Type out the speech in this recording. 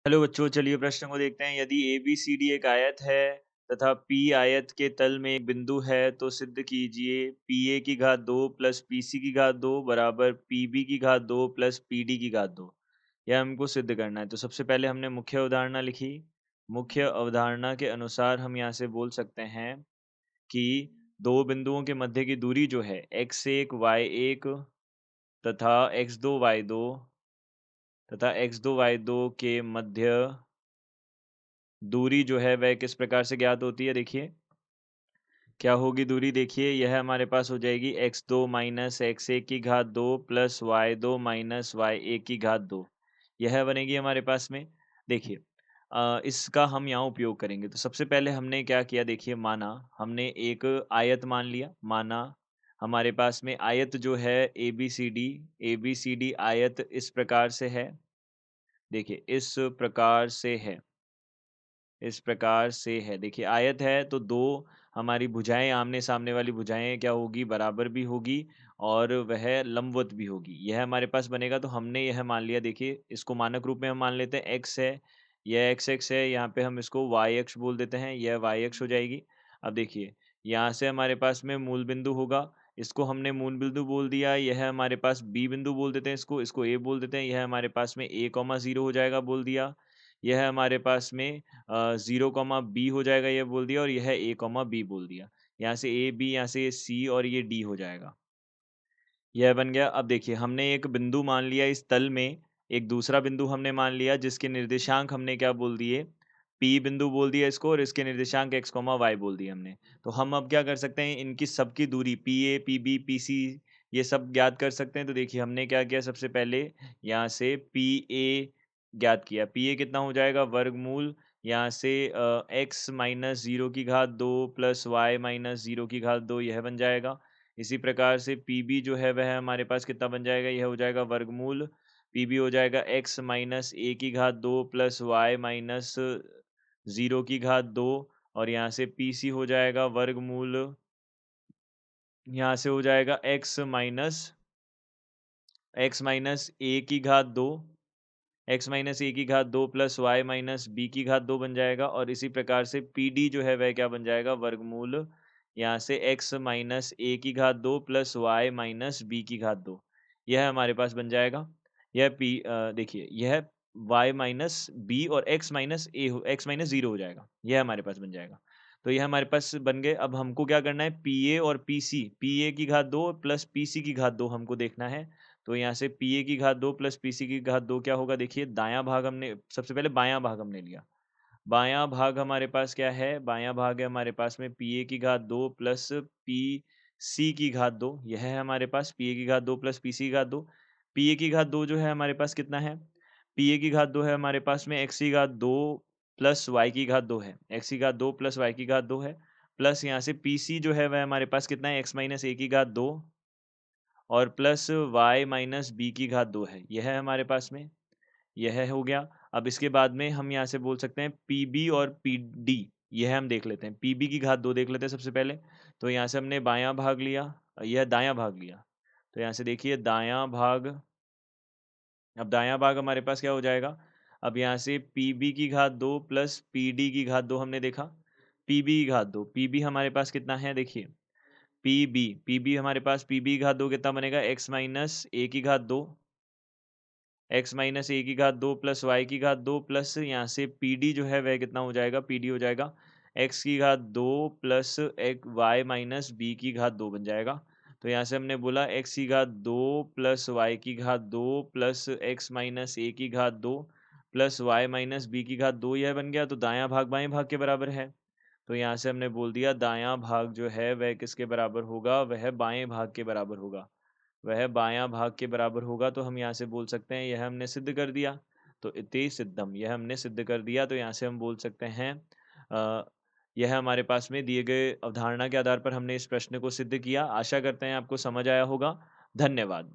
Hello बच्चों, चलिए प्रश्न को देखते हैं। यदि ए बी सी डी एक आयत है तथा पी आयत के तल में एक बिंदु है तो सिद्ध कीजिए पी ए की घात दो प्लस पी सी की घात दो बराबर पी बी की घात दो प्लस पी डी की घात दो। यह हमको सिद्ध करना है। तो सबसे पहले हमने मुख्य अवधारणा लिखी। मुख्य अवधारणा के अनुसार हम यहाँ से बोल सकते हैं कि दो बिंदुओं के मध्य की दूरी जो है x1 y1 तथा x2 y2 तथा x2 y2 के मध्य दूरी जो है वह किस प्रकार से ज्ञात होती है। देखिए क्या होगी दूरी। देखिए यह हमारे पास हो जाएगी x2 माइनस x1 की घात दो प्लस y2 माइनस y1 की घात दो। यह बनेगी हमारे पास में। देखिए इसका हम यहाँ उपयोग करेंगे। तो सबसे पहले हमने क्या किया, देखिए माना हमने एक आयत मान लिया। माना हमारे पास में आयत जो है ए बी सी डी आयत इस प्रकार से है। देखिए इस प्रकार से है। देखिए आयत है तो दो हमारी भुजाएं आमने सामने वाली भुजाएं क्या होगी, बराबर भी होगी और वह लंबवत भी होगी। यह हमारे पास बनेगा। तो हमने यह मान लिया। देखिए इसको मानक रूप में हम मान लेते हैं एक्स है, यह एक्स एक्स है, यहाँ पे हम इसको वाई एक्स बोल देते हैं, यह वाई एक्स हो जाएगी। अब देखिए यहाँ से हमारे पास में मूल बिंदु होगा, इसको हमने मूल बिंदु बोल दिया। यह हमारे पास बी बिंदु बोल देते हैं, इसको इसको ए बोल देते हैं। यह हमारे पास में ए कॉमा जीरो हो जाएगा बोल दिया। यह हमारे पास में 0, बी हो जाएगा ये बोल दिया, और यह ए, बी बोल दिया। यहाँ से ए, बी, यहाँ से सी और ये डी हो जाएगा। यह बन गया। अब देखिए हमने एक बिंदु मान लिया इस तल में, एक दूसरा बिंदु हमने मान लिया जिसके निर्देशांक हमने क्या बोल दिए, पी बिंदु बोल दिया इसको, और इसके निर्देशांक एक्स वाई बोल दिए हमने। तो हम अब क्या कर सकते हैं, इनकी सबकी दूरी P A, P B, P C ये सब ज्ञात कर सकते हैं। तो देखिए हमने क्या किया, सबसे पहले यहाँ से पी ए ज्ञात किया। पी ए कितना हो जाएगा, वर्गमूल यहाँ से एक्स माइनस जीरो की घात दो प्लस वाई माइनस जीरो की घात दो, यह बन जाएगा। इसी प्रकार से पीबी जो है वह हमारे पास कितना बन जाएगा, यह हो जाएगा वर्गमूल पीबी हो जाएगा एक्स माइनस ए की घात दो प्लस वाई माइनस जीरो की घात दो, और यहाँ से पीसी हो जाएगा वर्गमूल, यहाँ से हो जाएगा एक्स माइनस ए की घात दो, एक्स माइनस ए की घात दो प्लस वाई माइनस बी की घात दो बन जाएगा। और इसी प्रकार से पी डी जो है वह क्या बन जाएगा, वर्गमूल यहाँ से एक्स माइनस ए की घात दो प्लस वाई माइनस बी की घात दो, यह हमारे पास बन जाएगा। यह देखिए यह वाई माइनस बी और एक्स माइनस जीरो हो जाएगा, यह हमारे पास बन जाएगा। तो यह हमारे पास बन गए। अब हमको क्या करना है, पी ए और पी ए की घात दो प्लस पी सी की घात दो हमको देखना है। तो यहाँ से पी ए की घात दो प्लस पी सी की घात दो क्या होगा, देखिए दायां भाग हमने सबसे पहले बायां भाग हमने लिया। बायां भाग हमारे पास क्या है, बायां भाग है हमारे पास में पी ए की घात दो प्लस पी सी की घात दो। यह है हमारे पास पी ए की घात दो प्लस पी सी की घात दो। पी ए की घात दो जो है हमारे पास कितना है, पी ए की घात दो है हमारे पास में एक्स की घात दो प्लस वाई की घात दो है, एक्स की घात दो प्लस वाई की घात दो है, प्लस यहाँ से पी सी जो है वह हमारे पास कितना है, एक्स माइनस ए की घात दो और प्लस y माइनस बी की घात दो है। यह है हमारे पास में, यह हो गया। अब इसके बाद में हम यहाँ से बोल सकते हैं पी बी और पी डी, यह हम देख लेते हैं। पी बी की घात दो देख लेते हैं सबसे पहले। तो यहाँ से हमने बायां भाग लिया, यह दायां भाग लिया। तो यहाँ से देखिए दायां भाग, अब दायां भाग हमारे पास क्या हो जाएगा, अब यहाँ से पी बी की घात दो प्लस पी डी की घात दो हमने देखा। पी बी की घात दो, पी बी हमारे पास कितना है, देखिए पी बी हमारे पास पी बी की घात दो कितना बनेगा, एक्स माइनस ए की घात दो, एक्स माइनस ए की घात दो प्लस वाई की घात दो, प्लस यहाँ से पी डी जो है वह कितना हो जाएगा, पी डी हो जाएगा एक्स की घात दो प्लस एक वाई माइनस बी की घात दो बन जाएगा। तो यहाँ से हमने बोला एक्स की घात दो प्लस वाई की घात दो प्लस एक्स माइनस ए की घात दो प्लस वाई माइनस बी की घात दो, यह बन गया। तो दायां भाग बाएं भाग के बराबर है। तो यहाँ से हमने बोल दिया दायां भाग जो है वह किसके बराबर होगा, वह बाएं भाग के बराबर होगा, वह बायां भाग के बराबर होगा। तो हम यहाँ से बोल सकते हैं यह हमने सिद्ध कर दिया। तो इति सिद्धम, यह हमने सिद्ध कर दिया। तो यहाँ से हम बोल सकते हैं अ, यह हमारे पास में दिए गए अवधारणा के आधार पर हमने इस प्रश्न को सिद्ध किया। आशा करते हैं आपको समझ आया होगा। धन्यवाद।